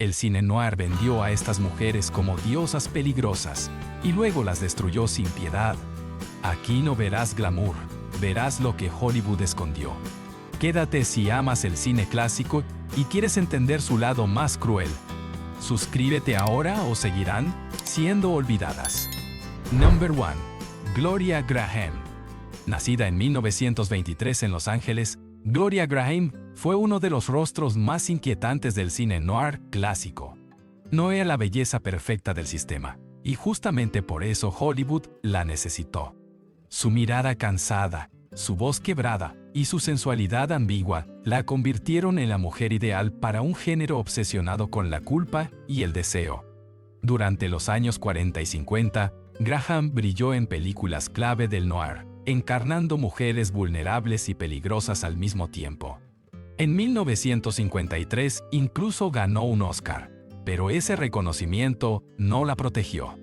El cine noir vendió a estas mujeres como diosas peligrosas y luego las destruyó sin piedad. Aquí no verás glamour, verás lo que Hollywood escondió. Quédate si amas el cine clásico y quieres entender su lado más cruel. Suscríbete ahora o seguirán siendo olvidadas. Number 1. Gloria Graham. Nacida en 1923 en Los Ángeles, Gloria Graham fue uno de los rostros más inquietantes del cine noir clásico. No era la belleza perfecta del sistema, y justamente por eso Hollywood la necesitó. Su mirada cansada, su voz quebrada y su sensualidad ambigua la convirtieron en la mujer ideal para un género obsesionado con la culpa y el deseo. Durante los años 40 y 50, Graham brilló en películas clave del noir, encarnando mujeres vulnerables y peligrosas al mismo tiempo. En 1953 incluso ganó un Oscar, pero ese reconocimiento no la protegió.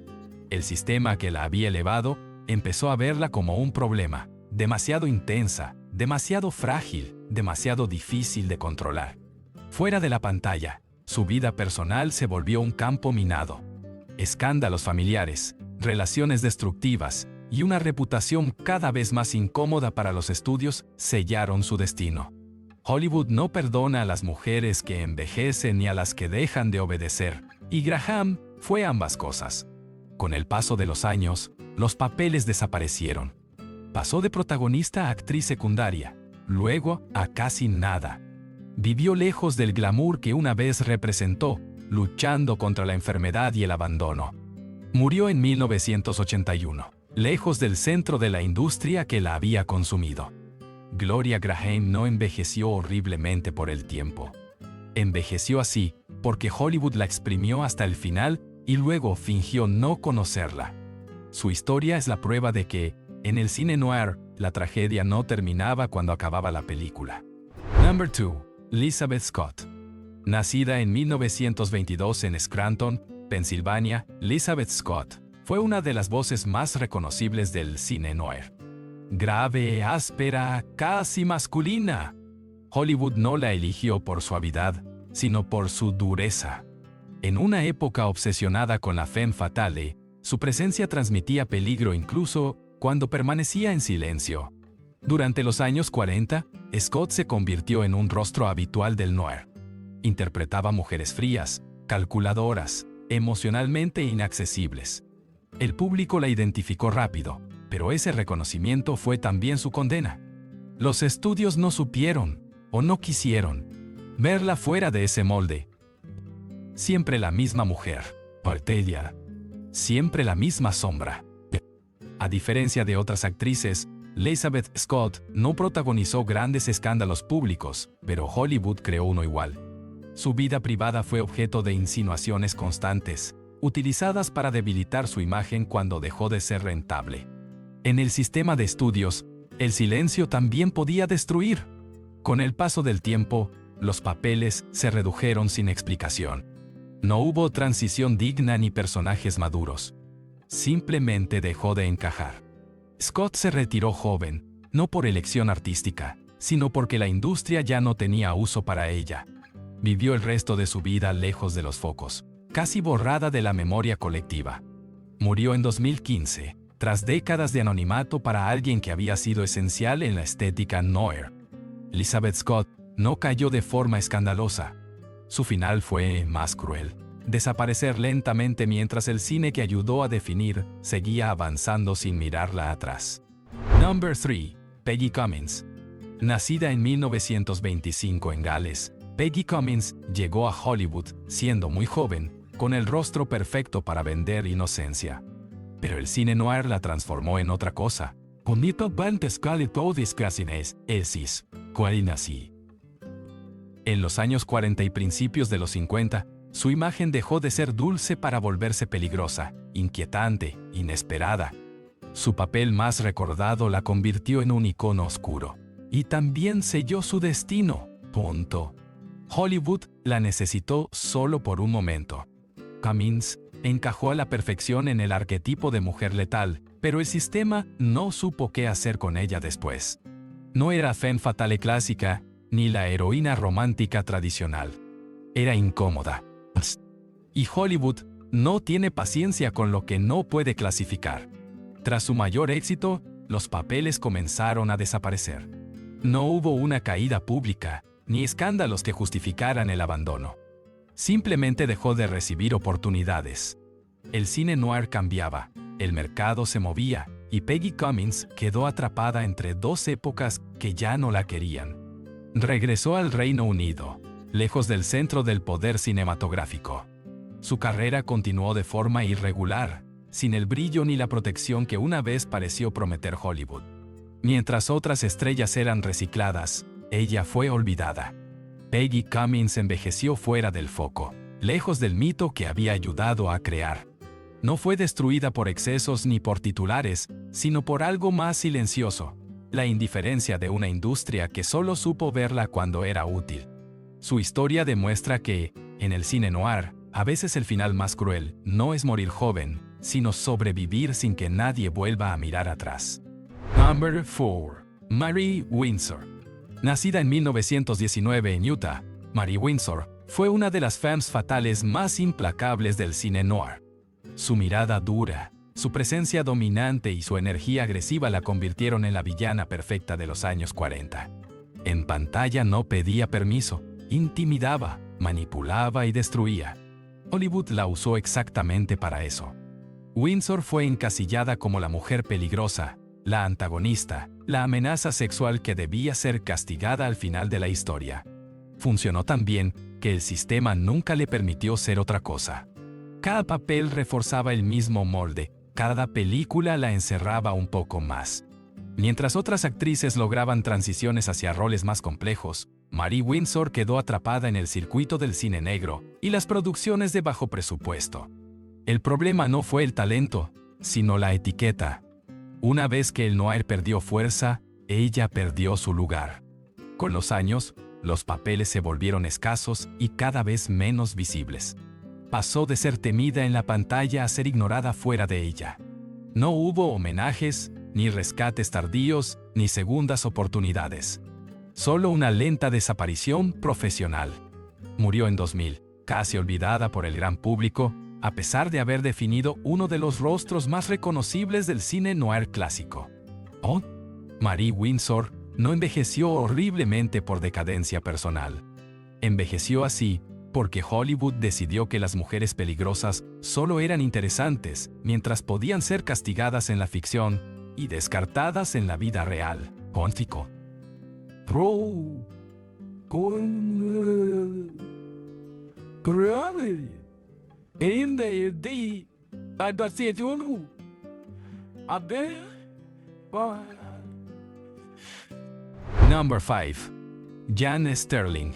El sistema que la había elevado empezó a verla como un problema, demasiado intensa, demasiado frágil, demasiado difícil de controlar. Fuera de la pantalla, su vida personal se volvió un campo minado. Escándalos familiares, relaciones destructivas y una reputación cada vez más incómoda para los estudios sellaron su destino. Hollywood no perdona a las mujeres que envejecen ni a las que dejan de obedecer, y Graham fue ambas cosas. Con el paso de los años, los papeles desaparecieron. Pasó de protagonista a actriz secundaria, luego a casi nada. Vivió lejos del glamour que una vez representó, luchando contra la enfermedad y el abandono. Murió en 1981. Lejos del centro de la industria que la había consumido. Gloria Graham no envejeció horriblemente por el tiempo. Envejeció así porque Hollywood la exprimió hasta el final y luego fingió no conocerla. Su historia es la prueba de que, en el cine noir, la tragedia no terminaba cuando acababa la película. Number 2. Elizabeth Scott. Nacida en 1922 en Scranton, Pensilvania, Elizabeth Scott fue una de las voces más reconocibles del cine noir. Grave, áspera, casi masculina. Hollywood no la eligió por suavidad, sino por su dureza. En una época obsesionada con la femme fatale, su presencia transmitía peligro incluso cuando permanecía en silencio. Durante los años 40, Scott se convirtió en un rostro habitual del noir. Interpretaba mujeres frías, calculadoras, emocionalmente inaccesibles. El público la identificó rápido, pero ese reconocimiento fue también su condena. Los estudios no supieron, o no quisieron, verla fuera de ese molde. Siempre la misma mujer, pantalla. Siempre la misma sombra. A diferencia de otras actrices, Elizabeth Scott no protagonizó grandes escándalos públicos, pero Hollywood creó uno igual. Su vida privada fue objeto de insinuaciones constantes, utilizadas para debilitar su imagen cuando dejó de ser rentable. En el sistema de estudios, el silencio también podía destruir. Con el paso del tiempo, los papeles se redujeron sin explicación. No hubo transición digna ni personajes maduros. Simplemente dejó de encajar. Scott se retiró joven, no por elección artística, sino porque la industria ya no tenía uso para ella. Vivió el resto de su vida lejos de los focos, casi borrada de la memoria colectiva. Murió en 2015, tras décadas de anonimato para alguien que había sido esencial en la estética noir. Elizabeth Scott no cayó de forma escandalosa. Su final fue más cruel: desaparecer lentamente mientras el cine que ayudó a definir seguía avanzando sin mirarla atrás. Number 3. Peggy Cummins. Nacida en 1925 en Gales, Peggy Cummins llegó a Hollywood siendo muy joven, con el rostro perfecto para vender inocencia. Pero el cine noir la transformó en otra cosa. En los años 40 y principios de los 50, su imagen dejó de ser dulce para volverse peligrosa, inquietante, inesperada. Su papel más recordado la convirtió en un icono oscuro. Y también selló su destino. Hollywood la necesitó solo por un momento. Cummins encajó a la perfección en el arquetipo de mujer letal, pero el sistema no supo qué hacer con ella después. No era femme fatale clásica, ni la heroína romántica tradicional. Era incómoda, Y Hollywood no tiene paciencia con lo que no puede clasificar. Tras su mayor éxito, los papeles comenzaron a desaparecer. No hubo una caída pública, ni escándalos que justificaran el abandono. Simplemente dejó de recibir oportunidades. El cine noir cambiaba, el mercado se movía, y Peggy Cummins quedó atrapada entre dos épocas que ya no la querían. Regresó al Reino Unido, lejos del centro del poder cinematográfico. Su carrera continuó de forma irregular, sin el brillo ni la protección que una vez pareció prometer Hollywood. Mientras otras estrellas eran recicladas, ella fue olvidada. Peggy Cummins envejeció fuera del foco, lejos del mito que había ayudado a crear. No fue destruida por excesos ni por titulares, sino por algo más silencioso: la indiferencia de una industria que solo supo verla cuando era útil. Su historia demuestra que, en el cine noir, a veces el final más cruel no es morir joven, sino sobrevivir sin que nadie vuelva a mirar atrás. Number 4. Mary Windsor. Nacida en 1919 en Utah, Mary Windsor fue una de las femmes fatales más implacables del cine noir. Su mirada dura, su presencia dominante y su energía agresiva la convirtieron en la villana perfecta de los años 40. En pantalla no pedía permiso, intimidaba, manipulaba y destruía. Hollywood la usó exactamente para eso. Windsor fue encasillada como la mujer peligrosa, la antagonista, la amenaza sexual que debía ser castigada al final de la historia. Funcionó tan bien que el sistema nunca le permitió ser otra cosa. Cada papel reforzaba el mismo molde, cada película la encerraba un poco más. Mientras otras actrices lograban transiciones hacia roles más complejos, Mary Windsor quedó atrapada en el circuito del cine negro y las producciones de bajo presupuesto. El problema no fue el talento, sino la etiqueta. Una vez que el noir perdió fuerza, ella perdió su lugar. Con los años, los papeles se volvieron escasos y cada vez menos visibles. Pasó de ser temida en la pantalla a ser ignorada fuera de ella. No hubo homenajes, ni rescates tardíos, ni segundas oportunidades. Solo una lenta desaparición profesional. Murió en 2000, casi olvidada por el gran público, a pesar de haber definido uno de los rostros más reconocibles del cine noir clásico. Oh, Mary Windsor no envejeció horriblemente por decadencia personal. Envejeció así porque Hollywood decidió que las mujeres peligrosas solo eran interesantes mientras podían ser castigadas en la ficción y descartadas en la vida real. Póntico. Number 5. Jan Sterling.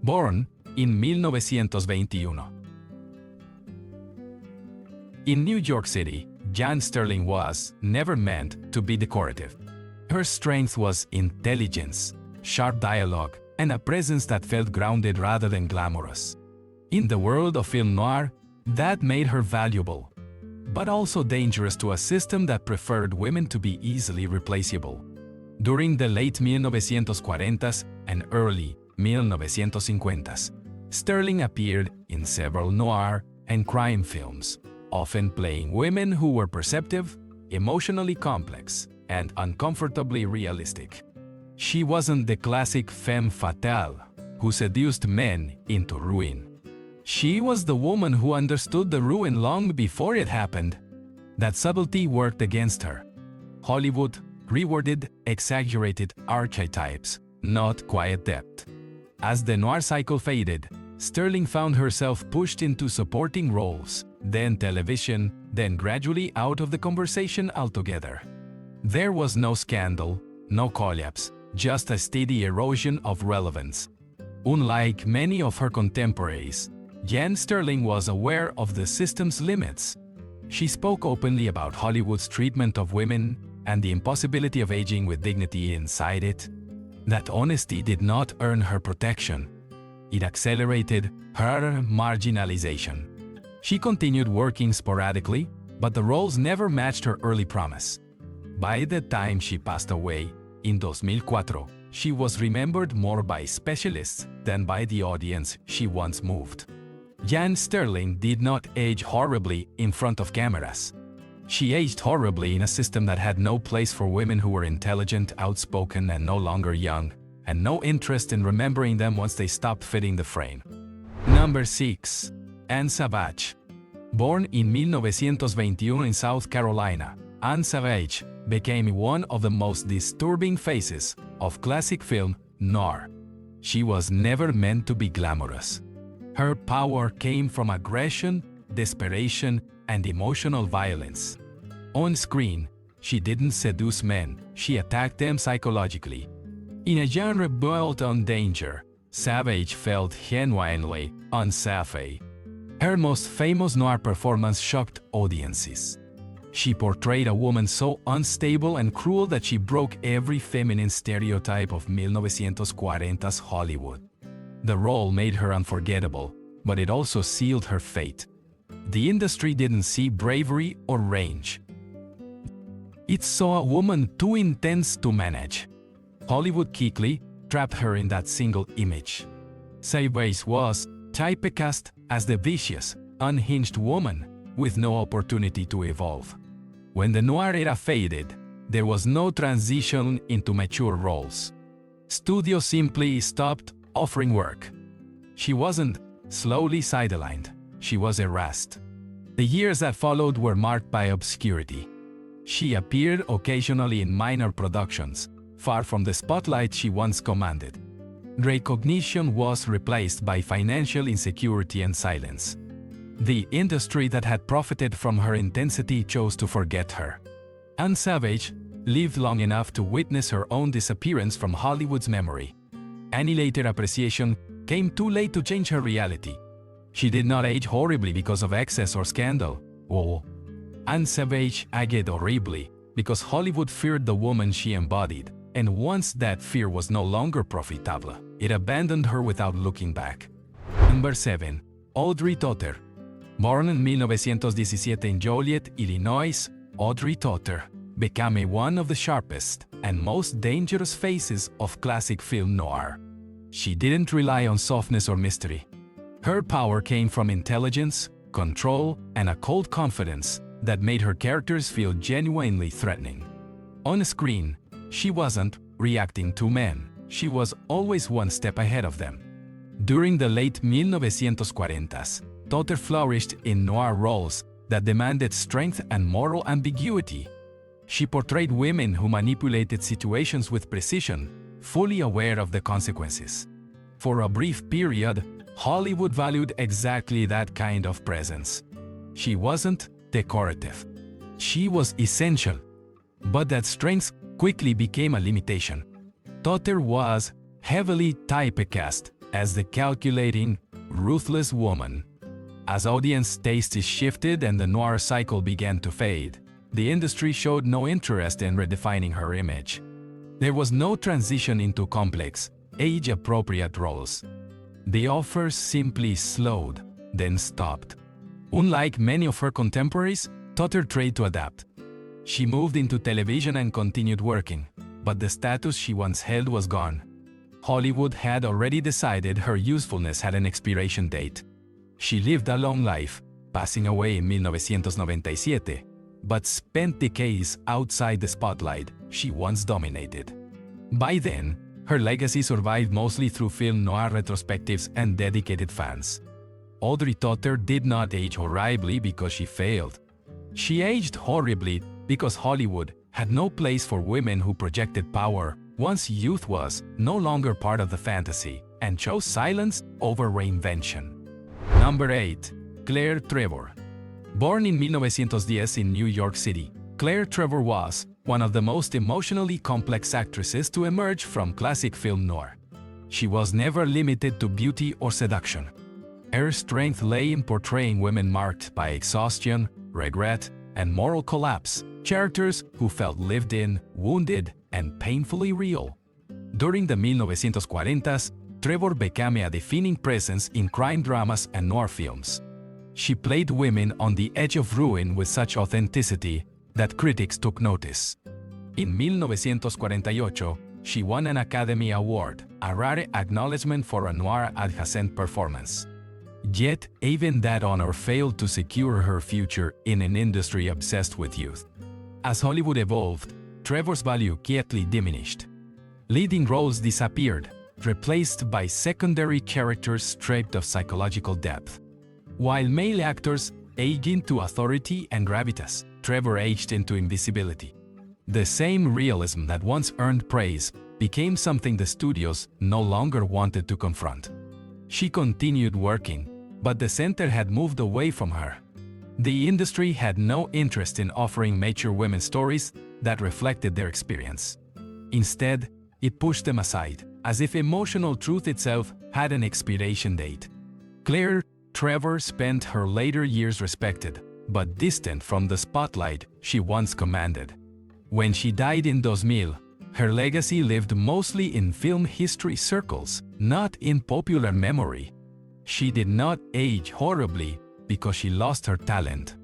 Born in 1921. In New York City, Jan Sterling was never meant to be decorative. Her strength was intelligence, sharp dialogue, and a presence that felt grounded rather than glamorous. In the world of film noir, that made her valuable, but also dangerous to a system that preferred women to be easily replaceable. During the late 1940s and early 1950s, Sterling appeared in several noir and crime films, often playing women who were perceptive, emotionally complex, and uncomfortably realistic. She wasn't the classic femme fatale who seduced men into ruin. She was the woman who understood the ruin long before it happened. That subtlety worked against her. Hollywood rewarded exaggerated archetypes, not quiet depth. As the noir cycle faded, Sterling found herself pushed into supporting roles, then television, then gradually out of the conversation altogether. There was no scandal, no collapse, just a steady erosion of relevance. Unlike many of her contemporaries, Jan Sterling was aware of the system's limits. She spoke openly about Hollywood's treatment of women and the impossibility of aging with dignity inside it. That honesty did not earn her protection. It accelerated her marginalization. She continued working sporadically, but the roles never matched her early promise. By the time she passed away, in 2004, she was remembered more by specialists than by the audience she once moved. Jan Sterling did not age horribly in front of cameras. She aged horribly in a system that had no place for women who were intelligent, outspoken, and no longer young, and no interest in remembering them once they stopped fitting the frame. Number 6. Anne Savage. Born in 1921 in South Carolina, Anne Savage became one of the most disturbing faces of classic film noir. She was never meant to be glamorous. Her power came from aggression, desperation, and emotional violence. On screen, she didn't seduce men, she attacked them psychologically. In a genre built on danger, Savage felt genuinely unsafe. Her most famous noir performance shocked audiences. She portrayed a woman so unstable and cruel that she broke every feminine stereotype of 1940s Hollywood. The role made her unforgettable, but it also sealed her fate. The industry didn't see bravery or range. It saw a woman too intense to manage. Hollywood quickly trapped her in that single image. Savage was typecast as the vicious, unhinged woman with no opportunity to evolve. When the noir era faded, there was no transition into mature roles. Studios simply stopped offering work. She wasn't slowly sidelined, she was erased. The years that followed were marked by obscurity. She appeared occasionally in minor productions, far from the spotlight she once commanded. Recognition was replaced by financial insecurity and silence. The industry that had profited from her intensity chose to forget her. Anne Savage lived long enough to witness her own disappearance from Hollywood's memory. Any later appreciation came too late to change her reality. She did not age horribly because of excess or scandal. Oh, Anne Savage aged horribly because Hollywood feared the woman she embodied, and once that fear was no longer profitable, it abandoned her without looking back. Number 7. Audrey Totter. Born in 1917 in Joliet, Illinois, Audrey Totter became one of the sharpest and most dangerous faces of classic film noir. She didn't rely on softness or mystery. Her power came from intelligence, control, and a cold confidence that made her characters feel genuinely threatening. On screen, she wasn't reacting to men, she was always one step ahead of them. During the late 1940s, Totter flourished in noir roles that demanded strength and moral ambiguity. She portrayed women who manipulated situations with precision, fully aware of the consequences. For a brief period, Hollywood valued exactly that kind of presence. She wasn't decorative. She was essential. But that strength quickly became a limitation. Totter was heavily typecast as the calculating, ruthless woman. As audience tastes shifted and the noir cycle began to fade, the industry showed no interest in redefining her image. There was no transition into complex, age-appropriate roles. The offers simply slowed, then stopped. Unlike many of her contemporaries, Totter tried to adapt. She moved into television and continued working, but the status she once held was gone. Hollywood had already decided her usefulness had an expiration date. She lived a long life, passing away in 1997, but spent decades outside the spotlight she once dominated. By then, her legacy survived mostly through film noir retrospectives and dedicated fans. Audrey Totter did not age horribly because she failed. She aged horribly because Hollywood had no place for women who projected power once youth was no longer part of the fantasy and chose silence over reinvention. Number 8. Claire Trevor. Born in 1910 in New York City, Claire Trevor was one of the most emotionally complex actresses to emerge from classic film noir. She was never limited to beauty or seduction. Her strength lay in portraying women marked by exhaustion, regret, and moral collapse, characters who felt lived in, wounded, and painfully real. During the 1940s, Trevor became a defining presence in crime dramas and noir films. She played women on the edge of ruin with such authenticity that critics took notice. In 1948, she won an Academy Award, a rare acknowledgement for a noir adjacent performance. Yet, even that honor failed to secure her future in an industry obsessed with youth. As Hollywood evolved, Trevor's value quietly diminished. Leading roles disappeared, replaced by secondary characters stripped of psychological depth. While male actors aged into authority and gravitas, Trevor aged into invisibility. The same realism that once earned praise became something the studios no longer wanted to confront. She continued working, but the center had moved away from her. The industry had no interest in offering mature women's stories that reflected their experience. Instead, it pushed them aside, as if emotional truth itself had an expiration date. Claire Trevor spent her later years respected, but distant from the spotlight she once commanded. When she died in 2000, her legacy lived mostly in film history circles, not in popular memory. She did not age horribly because she lost her talent.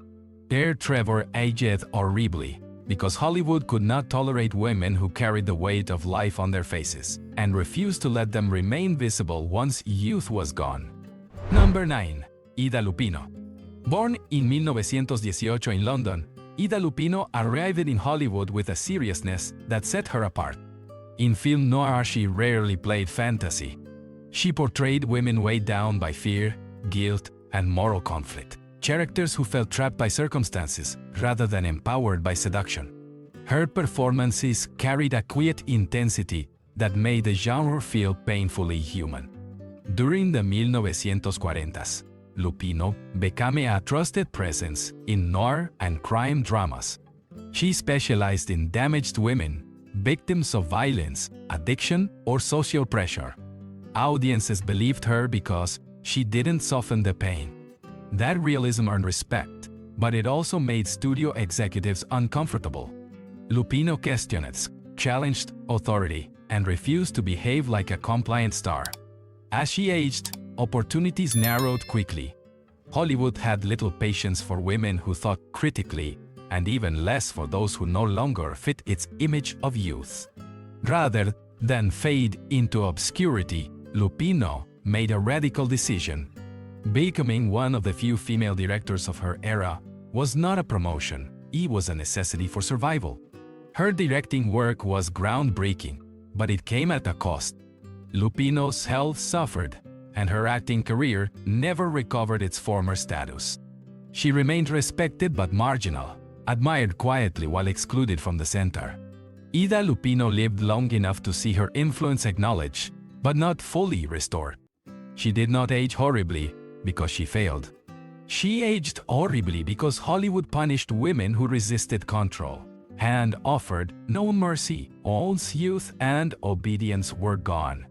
Claire Trevor aged horribly because Hollywood could not tolerate women who carried the weight of life on their faces and refused to let them remain visible once youth was gone. Number 9. Ida Lupino. Born in 1918 in London, Ida Lupino arrived in Hollywood with a seriousness that set her apart. In film noir, she rarely played fantasy. She portrayed women weighed down by fear, guilt, and moral conflict, characters who felt trapped by circumstances rather than empowered by seduction. Her performances carried a quiet intensity that made the genre feel painfully human. During the 1940s, Lupino became a trusted presence in noir and crime dramas. She specialized in damaged women, victims of violence, addiction, or social pressure. Audiences believed her because she didn't soften the pain. That realism earned respect, but it also made studio executives uncomfortable. Lupino questioned, challenged authority, and refused to behave like a compliant star. As she aged, opportunities narrowed quickly. Hollywood had little patience for women who thought critically, and even less for those who no longer fit its image of youth. Rather than fade into obscurity, Lupino made a radical decision. Becoming one of the few female directors of her era was not a promotion, it was a necessity for survival. Her directing work was groundbreaking, but it came at a cost. Lupino's health suffered, and her acting career never recovered its former status. She remained respected but marginal, admired quietly while excluded from the center. Ida Lupino lived long enough to see her influence acknowledged, but not fully restored. She did not age horribly because she failed. She aged horribly because Hollywood punished women who resisted control and offered no mercy. Once youth and obedience were gone.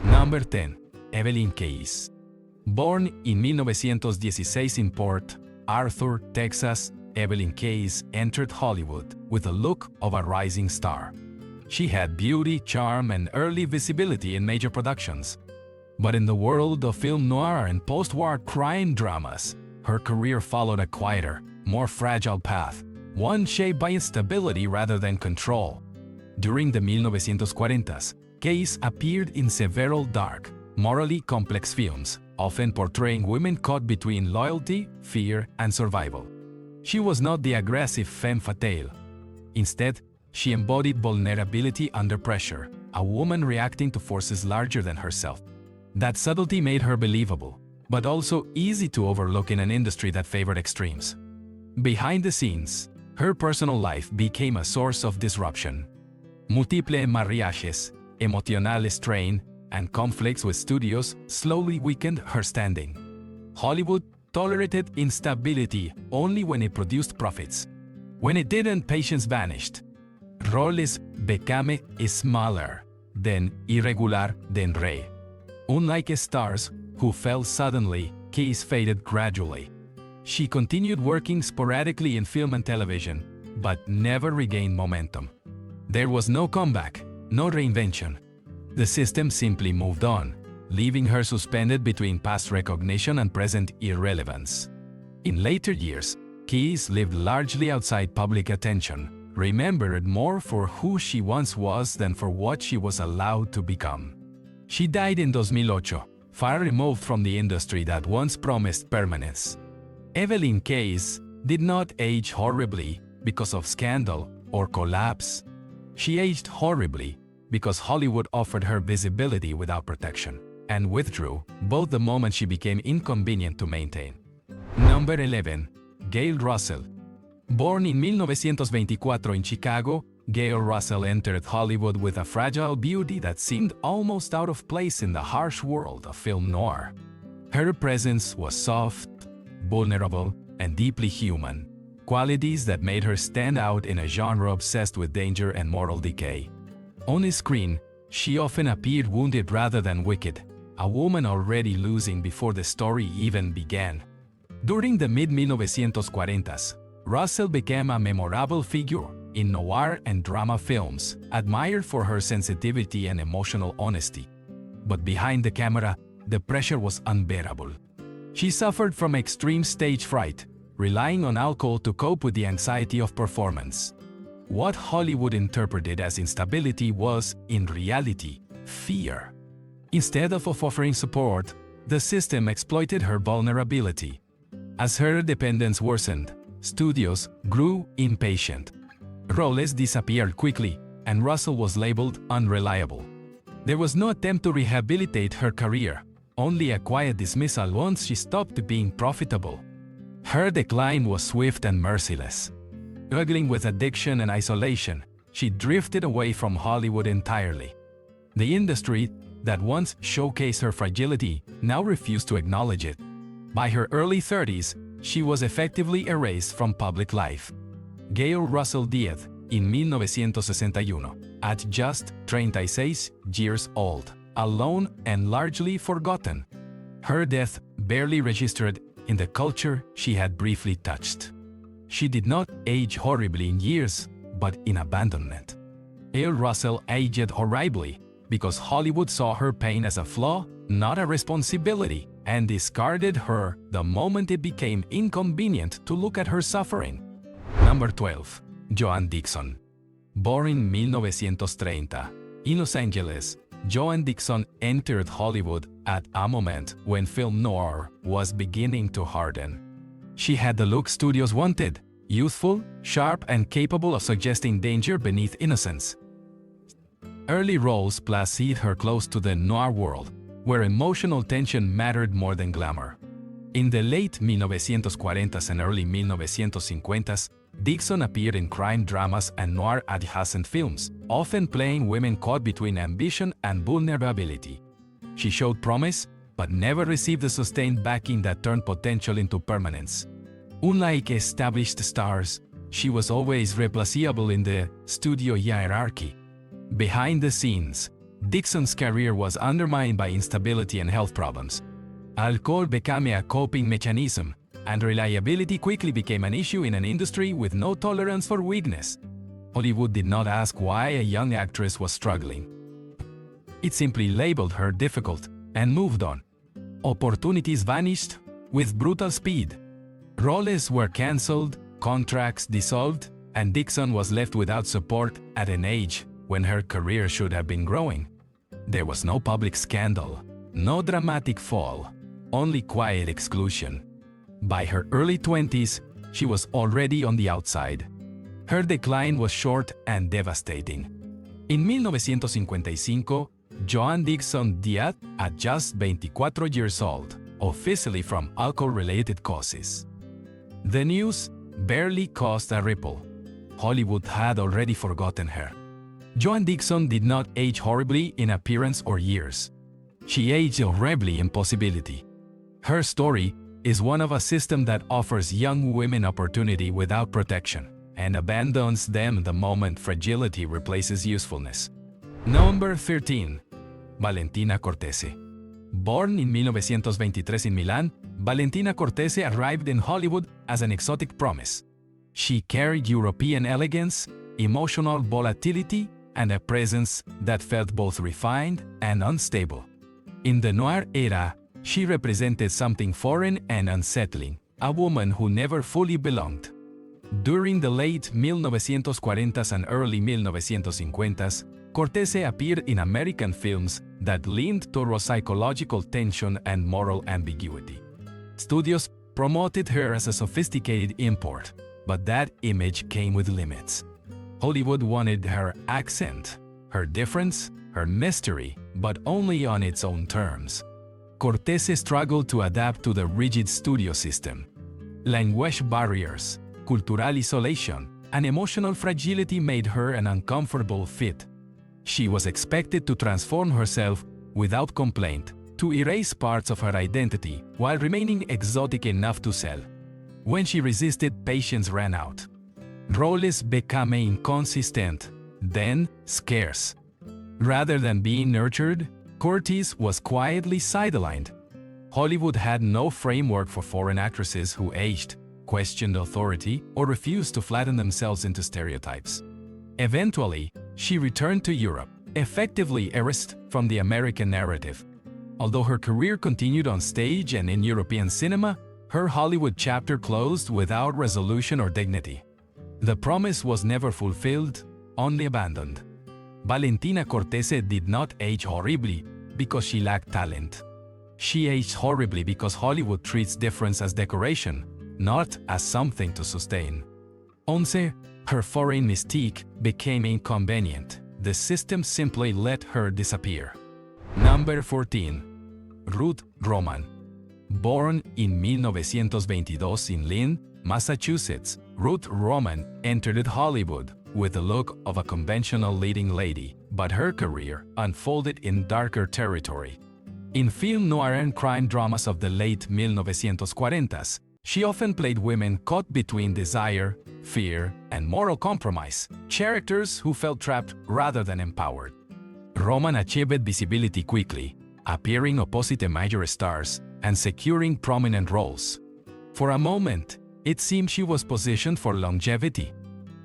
Number 10. Evelyn Keyes. Born in 1916 in Port Arthur, Texas, Evelyn Keyes entered Hollywood with the look of a rising star. She had beauty, charm, and early visibility in major productions. But in the world of film noir and post-war crime dramas, her career followed a quieter, more fragile path, one shaped by instability rather than control. During the 1940s, Keyes appeared in several dark, morally complex films, often portraying women caught between loyalty, fear, and survival. She was not the aggressive femme fatale. Instead, she embodied vulnerability under pressure, a woman reacting to forces larger than herself. That subtlety made her believable, but also easy to overlook in an industry that favored extremes. Behind the scenes, her personal life became a source of disruption. Multiple mariages, emotional strain, and conflicts with studios slowly weakened her standing. Hollywood tolerated instability only when it produced profits. When it didn't, patience vanished. Roles became smaller, then irregular, then rare. Unlike stars who fell suddenly, Keyes faded gradually. She continued working sporadically in film and television, but never regained momentum. There was no comeback, no reinvention. The system simply moved on, leaving her suspended between past recognition and present irrelevance. In later years, Keyes lived largely outside public attention, remembered more for who she once was than for what she was allowed to become. She died in 2008, far removed from the industry that once promised permanence. Evelyn Case did not age horribly because of scandal or collapse. She aged horribly because Hollywood offered her visibility without protection and withdrew both the moment she became inconvenient to maintain. Number 11. Gail Russell. Born in 1924 in Chicago, Gail Russell entered Hollywood with a fragile beauty that seemed almost out of place in the harsh world of film noir. Her presence was soft, vulnerable, and deeply human, qualities that made her stand out in a genre obsessed with danger and moral decay. On screen, she often appeared wounded rather than wicked, a woman already losing before the story even began. During the mid-1940s, Russell became a memorable figure in noir and drama films, admired for her sensitivity and emotional honesty. But behind the camera, the pressure was unbearable. She suffered from extreme stage fright, relying on alcohol to cope with the anxiety of performance. What Hollywood interpreted as instability was, in reality, fear. Instead of offering support, the system exploited her vulnerability. As her dependence worsened, studios grew impatient. Roles disappeared quickly, and Russell was labeled unreliable. There was no attempt to rehabilitate her career, only a quiet dismissal once she stopped being profitable. Her decline was swift and merciless. Struggling with addiction and isolation, she drifted away from Hollywood entirely. The industry that once showcased her fragility now refused to acknowledge it. By her early 30s, she was effectively erased from public life. Gail Russell died in 1961, at just 36 years old, alone and largely forgotten. Her death barely registered in the culture she had briefly touched. She did not age horribly in years, but in abandonment. Gail Russell aged horribly because Hollywood saw her pain as a flaw, not a responsibility, and discarded her the moment it became inconvenient to look at her suffering. Number 12. Joan Dickson. Born in 1930 in Los Angeles, Joan Dickson entered Hollywood at a moment when film noir was beginning to harden. She had the look studios wanted: youthful, sharp, and capable of suggesting danger beneath innocence. Early roles placed her close to the noir world, where emotional tension mattered more than glamour. In the late 1940s and early 1950s, Dickson appeared in crime dramas and noir adjacent films, often playing women caught between ambition and vulnerability. She showed promise, but never received the sustained backing that turned potential into permanence. Unlike established stars, she was always replaceable in the studio hierarchy. Behind the scenes, Dickson's career was undermined by instability and health problems. Alcohol became a coping mechanism, and reliability quickly became an issue in an industry with no tolerance for weakness. Hollywood did not ask why a young actress was struggling. It simply labeled her difficult and moved on. Opportunities vanished with brutal speed. Roles were cancelled, contracts dissolved, and Dickson was left without support at an age when her career should have been growing. There was no public scandal, no dramatic fall, only quiet exclusion. By her early 20s, she was already on the outside. Her decline was short and devastating. In 1955, Joan Dickson died at just 24 years old, officially from alcohol-related causes. The news barely caused a ripple. Hollywood had already forgotten her. Joan Dickson did not age horribly in appearance or years. She aged horribly in possibility. Her story is one of a system that offers young women opportunity without protection and abandons them the moment fragility replaces usefulness. Number 13. Valentina Cortese. Born in 1923 in Milan, Valentina Cortese arrived in Hollywood as an exotic promise. She carried European elegance, emotional volatility, and a presence that felt both refined and unstable. In the noir era, she represented something foreign and unsettling, a woman who never fully belonged. During the late 1940s and early 1950s, Cortese appeared in American films that leaned toward psychological tension and moral ambiguity. Studios promoted her as a sophisticated import, but that image came with limits. Hollywood wanted her accent, her difference, her mystery, but only on its own terms. Cortese struggled to adapt to the rigid studio system. Language barriers, cultural isolation, and emotional fragility made her an uncomfortable fit. She was expected to transform herself without complaint, to erase parts of her identity while remaining exotic enough to sell. When she resisted, patience ran out. Roles became inconsistent, then scarce. Rather than being nurtured, Curtis was quietly sidelined. Hollywood had no framework for foreign actresses who aged, questioned authority, or refused to flatten themselves into stereotypes. Eventually, she returned to Europe, effectively erased from the American narrative. Although her career continued on stage and in European cinema, her Hollywood chapter closed without resolution or dignity. The promise was never fulfilled, only abandoned. Valentina Cortese did not age horribly because she lacked talent. She aged horribly because Hollywood treats difference as decoration, not as something to sustain. 11. Her foreign mystique became inconvenient. The system simply let her disappear. Number 14. Ruth Roman. Born in 1922 in Lynn, Massachusetts, Ruth Roman entered Hollywood with the look of a conventional leading lady, but her career unfolded in darker territory. In film noir and crime dramas of the late 1940s, she often played women caught between desire, fear, and moral compromise, characters who felt trapped rather than empowered. Roman achieved visibility quickly, appearing opposite major stars and securing prominent roles. For a moment, it seemed she was positioned for longevity.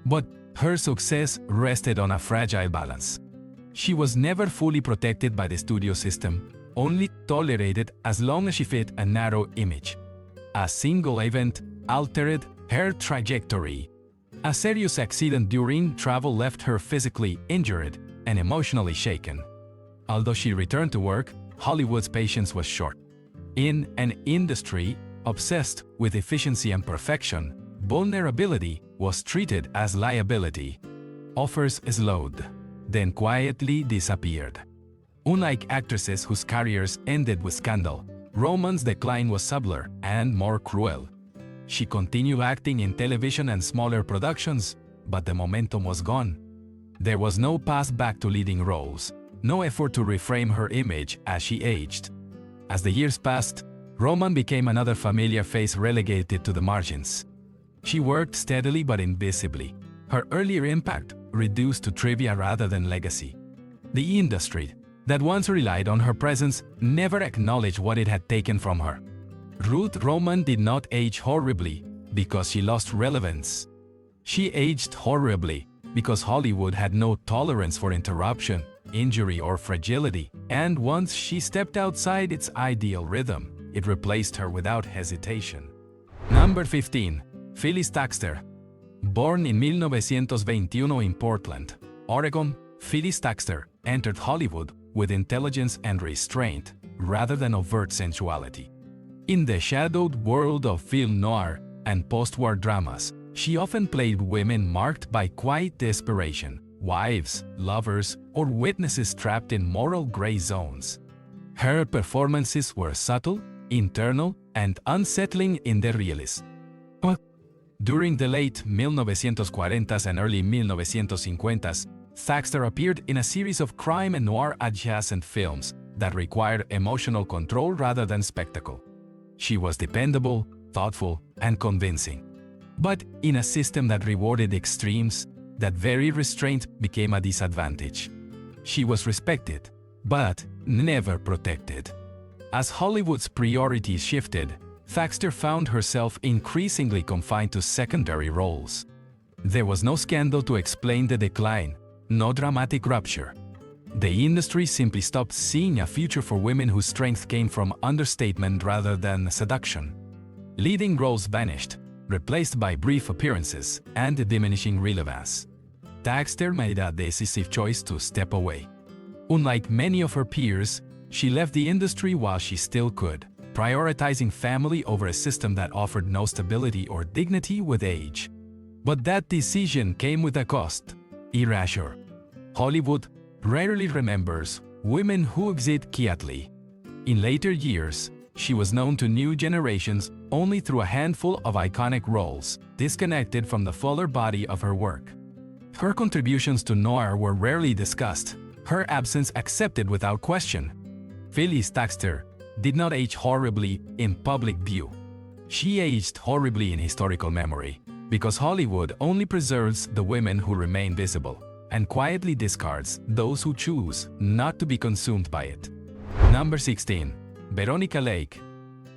But her success rested on a fragile balance. She was never fully protected by the studio system, only tolerated as long as she fit a narrow image. A single event altered her trajectory. A serious accident during travel left her physically injured and emotionally shaken. Although she returned to work, Hollywood's patience was short. In an industry obsessed with efficiency and perfection, vulnerability was treated as liability. Offers slowed, then quietly disappeared. Unlike actresses whose careers ended with scandal, Roman's decline was subtler and more cruel. She continued acting in television and smaller productions, but the momentum was gone. There was no path back to leading roles, no effort to reframe her image as she aged. As the years passed, Roman became another familiar face relegated to the margins. She worked steadily but invisibly, her earlier impact reduced to trivia rather than legacy. The industry, that once relied on her presence, never acknowledged what it had taken from her. Ruth Roman did not age horribly because she lost relevance. She aged horribly because Hollywood had no tolerance for interruption, injury, or fragility, and once she stepped outside its ideal rhythm, it replaced her without hesitation. Number 15. Phyllis Thaxter. Born in 1921 in Portland, Oregon, Phyllis Thaxter entered Hollywood with intelligence and restraint, rather than overt sensuality. In the shadowed world of film noir and post-war dramas, she often played women marked by quiet desperation, wives, lovers, or witnesses trapped in moral gray zones. Her performances were subtle, internal, and unsettling in their realism. During the late 1940s and early 1950s, Thaxter appeared in a series of crime and noir adjacent films that required emotional control rather than spectacle. She was dependable, thoughtful, and convincing. But in a system that rewarded extremes, that very restraint became a disadvantage. She was respected, but never protected. As Hollywood's priorities shifted, Thaxter found herself increasingly confined to secondary roles. There was no scandal to explain the decline, no dramatic rupture. The industry simply stopped seeing a future for women whose strength came from understatement rather than seduction. Leading roles vanished, replaced by brief appearances and diminishing relevance. Thaxter made a decisive choice to step away. Unlike many of her peers, she left the industry while she still could, prioritizing family over a system that offered no stability or dignity with age. But that decision came with a cost: erasure. Hollywood rarely remembers women who exit quietly. In later years, she was known to new generations only through a handful of iconic roles, disconnected from the fuller body of her work. Her contributions to noir were rarely discussed, her absence accepted without question. Phyllis Taxter did not age horribly in public view. She aged horribly in historical memory, because Hollywood only preserves the women who remain visible, and quietly discards those who choose not to be consumed by it. Number 16. Veronica Lake.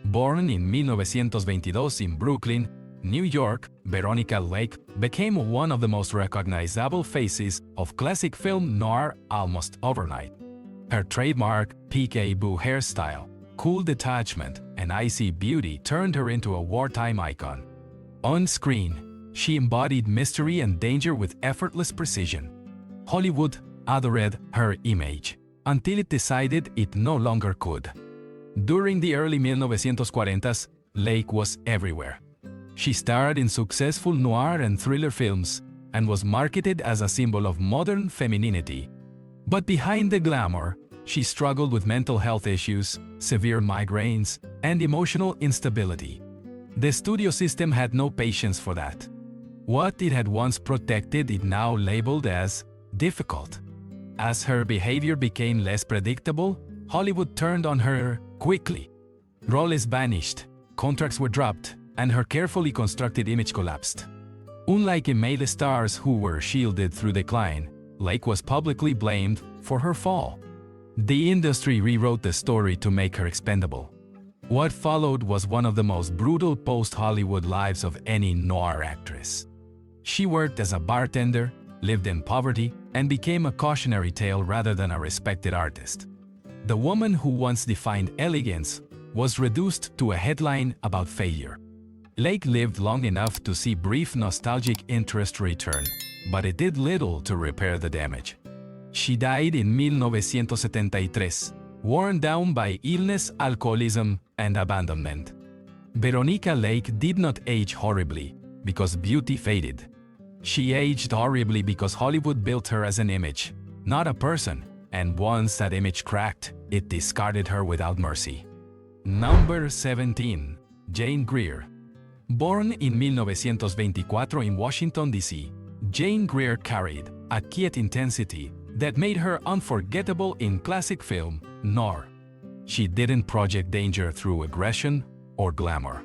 Born in 1922 in Brooklyn, New York, Veronica Lake became one of the most recognizable faces of classic film noir almost overnight. Her trademark peekaboo hairstyle, cool detachment, and icy beauty turned her into a wartime icon. On screen, she embodied mystery and danger with effortless precision. Hollywood adored her image, until it decided it no longer could. During the early 1940s, Lake was everywhere. She starred in successful noir and thriller films, and was marketed as a symbol of modern femininity. But behind the glamour, she struggled with mental health issues, severe migraines, and emotional instability. The studio system had no patience for that. What it had once protected it now labeled as difficult. As her behavior became less predictable, Hollywood turned on her quickly. Roles vanished, contracts were dropped, and her carefully constructed image collapsed. Unlike male stars who were shielded through decline, Lake was publicly blamed for her fall. The industry rewrote the story to make her expendable. What followed was one of the most brutal post-Hollywood lives of any noir actress. She worked as a bartender, lived in poverty, and became a cautionary tale rather than a respected artist. The woman who once defined elegance was reduced to a headline about failure. Lake lived long enough to see brief nostalgic interest return, but it did little to repair the damage. She died in 1973, worn down by illness, alcoholism, and abandonment. Veronica Lake did not age horribly because beauty faded. She aged horribly because Hollywood built her as an image, not a person, and once that image cracked, it discarded her without mercy. Number 17. Jane Greer. Born in 1924 in Washington, D.C., Jane Greer carried a quiet intensity that made her unforgettable in classic film noir. She didn't project danger through aggression or glamour.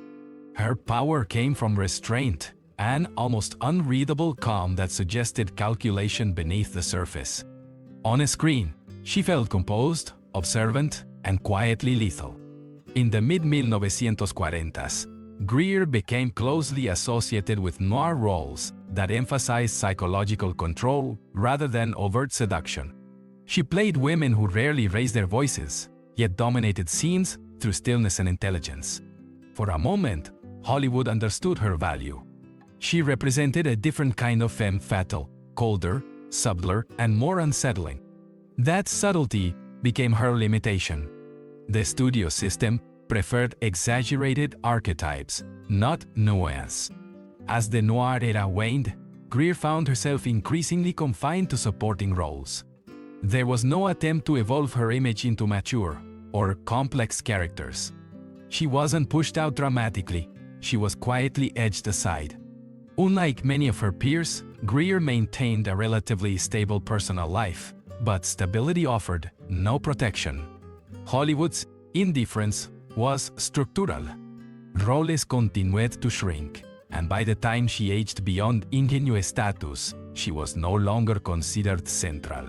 Her power came from restraint, an almost unreadable calm that suggested calculation beneath the surface. On a screen, she felt composed, observant, and quietly lethal. In the mid-1940s, Greer became closely associated with noir roles that emphasized psychological control rather than overt seduction. She played women who rarely raised their voices, yet dominated scenes through stillness and intelligence. For a moment, Hollywood understood her value. She represented a different kind of femme fatale, colder, subtler, and more unsettling. That subtlety became her limitation. The studio system preferred exaggerated archetypes, not nuance. As the noir era waned, Greer found herself increasingly confined to supporting roles. There was no attempt to evolve her image into mature or complex characters. She wasn't pushed out dramatically, she was quietly edged aside. Unlike many of her peers, Greer maintained a relatively stable personal life, but stability offered no protection. Hollywood's indifference was structural. Roles continued to shrink, and by the time she aged beyond ingenuous status, she was no longer considered central.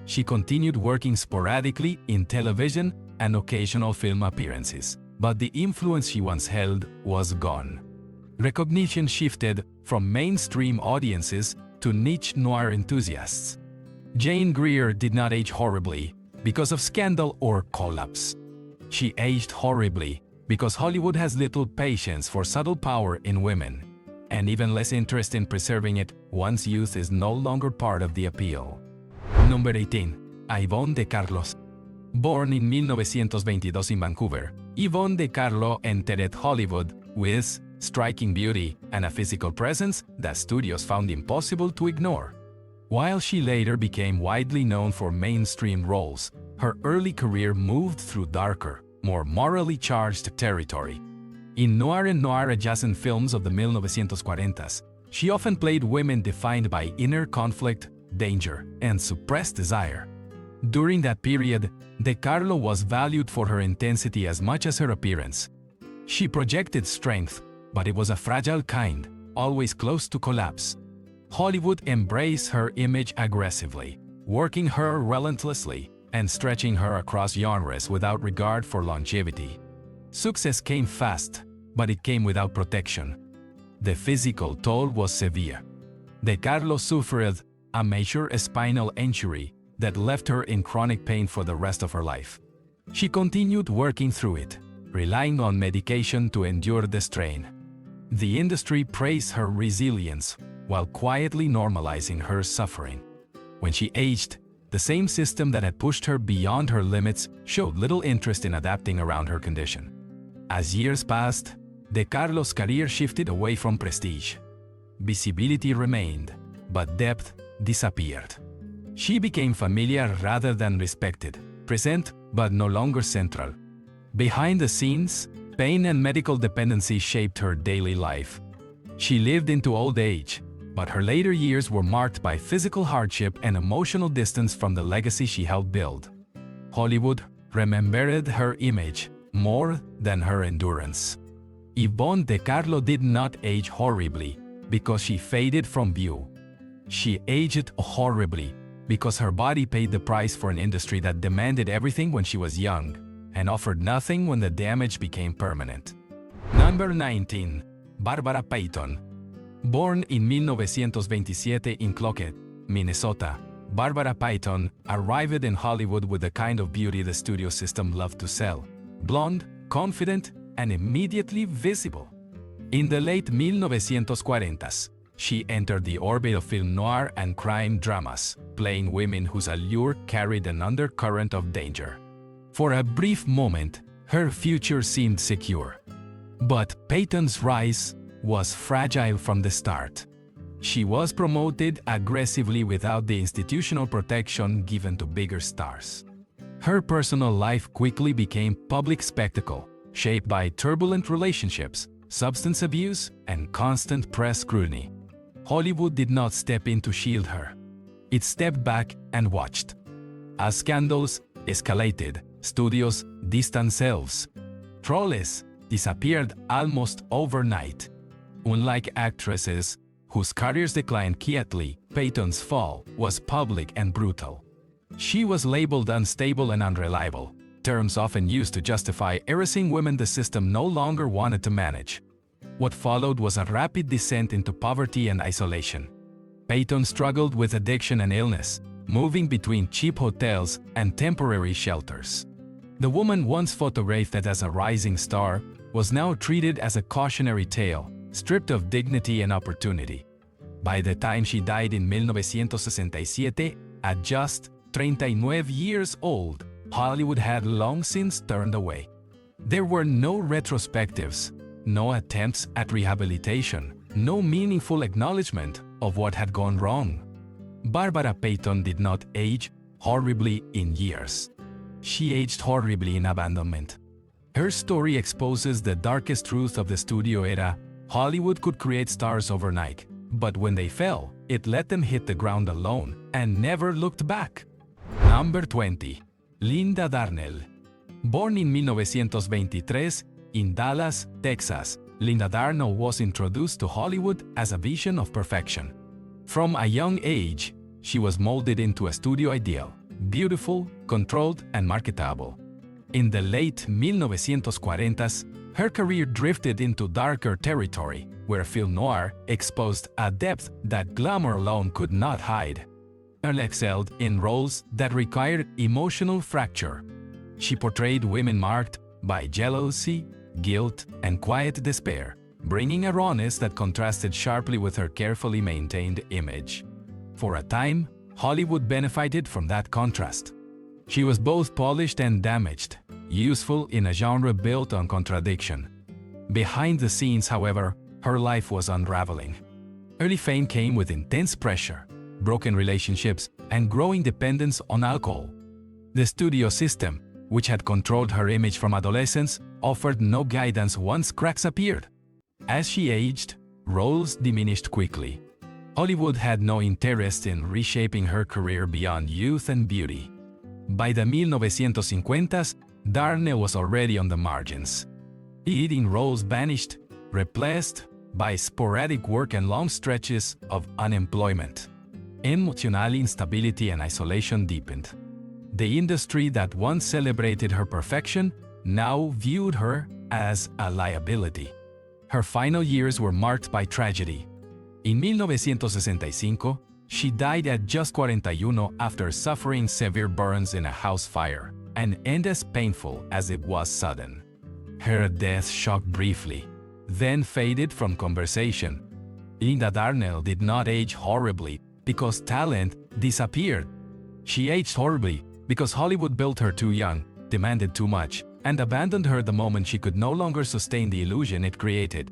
She continued working sporadically in television and occasional film appearances, but the influence she once held was gone. Recognition shifted from mainstream audiences to niche noir enthusiasts. Jane Greer did not age horribly because of scandal or collapse. She aged horribly because Hollywood has little patience for subtle power in women, and even less interest in preserving it once youth is no longer part of the appeal. Number 18. a Yvonne de Carlos. Born in 1922 in Vancouver, Yvonne de Carlo entered Hollywood with striking beauty and a physical presence that studios found impossible to ignore. While she later became widely known for mainstream roles, her early career moved through darker, more morally charged territory. In noir and noir-adjacent films of the 1940s, she often played women defined by inner conflict, danger, and suppressed desire. During that period, De Carlo was valued for her intensity as much as her appearance. She projected strength, but it was a fragile kind, always close to collapse. Hollywood embraced her image aggressively, working her relentlessly and stretching her across genres without regard for longevity. Success came fast, but it came without protection. The physical toll was severe. De Carlo suffered a major spinal injury that left her in chronic pain for the rest of her life. She continued working through it, relying on medication to endure the strain. The industry praised her resilience while quietly normalizing her suffering. When she aged, the same system that had pushed her beyond her limits showed little interest in adapting around her condition. As years passed, De Carlo's career shifted away from prestige. Visibility remained, but depth disappeared. She became familiar rather than respected, present but no longer central. Behind the scenes, pain and medical dependency shaped her daily life. She lived into old age, but her later years were marked by physical hardship and emotional distance from the legacy she helped build. Hollywood remembered her image more than her endurance. Yvonne de Carlo did not age horribly because she faded from view. She aged horribly because her body paid the price for an industry that demanded everything when she was young and offered nothing when the damage became permanent. Number 19. Barbara Payton. Born in 1927 in Cloquet, Minnesota, Barbara Payton arrived in Hollywood with the kind of beauty the studio system loved to sell: blonde, confident, and immediately visible. In the late 1940s, she entered the orbit of film noir and crime dramas, playing women whose allure carried an undercurrent of danger. For a brief moment, her future seemed secure. But Payton's rise was fragile from the start. She was promoted aggressively without the institutional protection given to bigger stars. Her personal life quickly became public spectacle, shaped by turbulent relationships, substance abuse, and constant press scrutiny. Hollywood did not step in to shield her. It stepped back and watched. As scandals escalated, studios distanced themselves. Trolls disappeared almost overnight. Unlike actresses, whose careers declined quietly, Payton's fall was public and brutal. She was labeled unstable and unreliable, terms often used to justify erasing women the system no longer wanted to manage. What followed was a rapid descent into poverty and isolation. Payton struggled with addiction and illness, moving between cheap hotels and temporary shelters. The woman once photographed as a rising star was now treated as a cautionary tale, stripped of dignity and opportunity. By the time she died in 1967, at just 39 years old, Hollywood had long since turned away. There were no retrospectives, no attempts at rehabilitation, no meaningful acknowledgement of what had gone wrong. Barbara Payton did not age horribly in years. She aged horribly in abandonment. Her story exposes the darkest truth of the studio era. Hollywood could create stars overnight, but when they fell, it let them hit the ground alone and never looked back. Number 20. Linda Darnell. Born in 1923 in Dallas, Texas, Linda Darnell was introduced to Hollywood as a vision of perfection. From a young age, she was molded into a studio ideal: beautiful, controlled, and marketable. In the late 1940s, her career drifted into darker territory, where film noir exposed a depth that glamour alone could not hide. Darnell excelled in roles that required emotional fracture. She portrayed women marked by jealousy, guilt, and quiet despair, bringing a rawness that contrasted sharply with her carefully maintained image. For a time, Hollywood benefited from that contrast. She was both polished and damaged, useful in a genre built on contradiction. Behind the scenes, however, her life was unraveling. Early fame came with intense pressure, broken relationships, and growing dependence on alcohol. The studio system, which had controlled her image from adolescence, offered no guidance once cracks appeared. As she aged, roles diminished quickly. Hollywood had no interest in reshaping her career beyond youth and beauty. By the 1950s, Darnell was already on the margins. Leading roles vanished, replaced by sporadic work and long stretches of unemployment. Emotional instability and isolation deepened. The industry that once celebrated her perfection now viewed her as a liability. Her final years were marked by tragedy. In 1965, she died at just 41 after suffering severe burns in a house fire, an end as painful as it was sudden. Her death shocked briefly, then faded from conversation. Linda Darnell did not age horribly because talent disappeared. She aged horribly because Hollywood built her too young, demanded too much, and abandoned her the moment she could no longer sustain the illusion it created.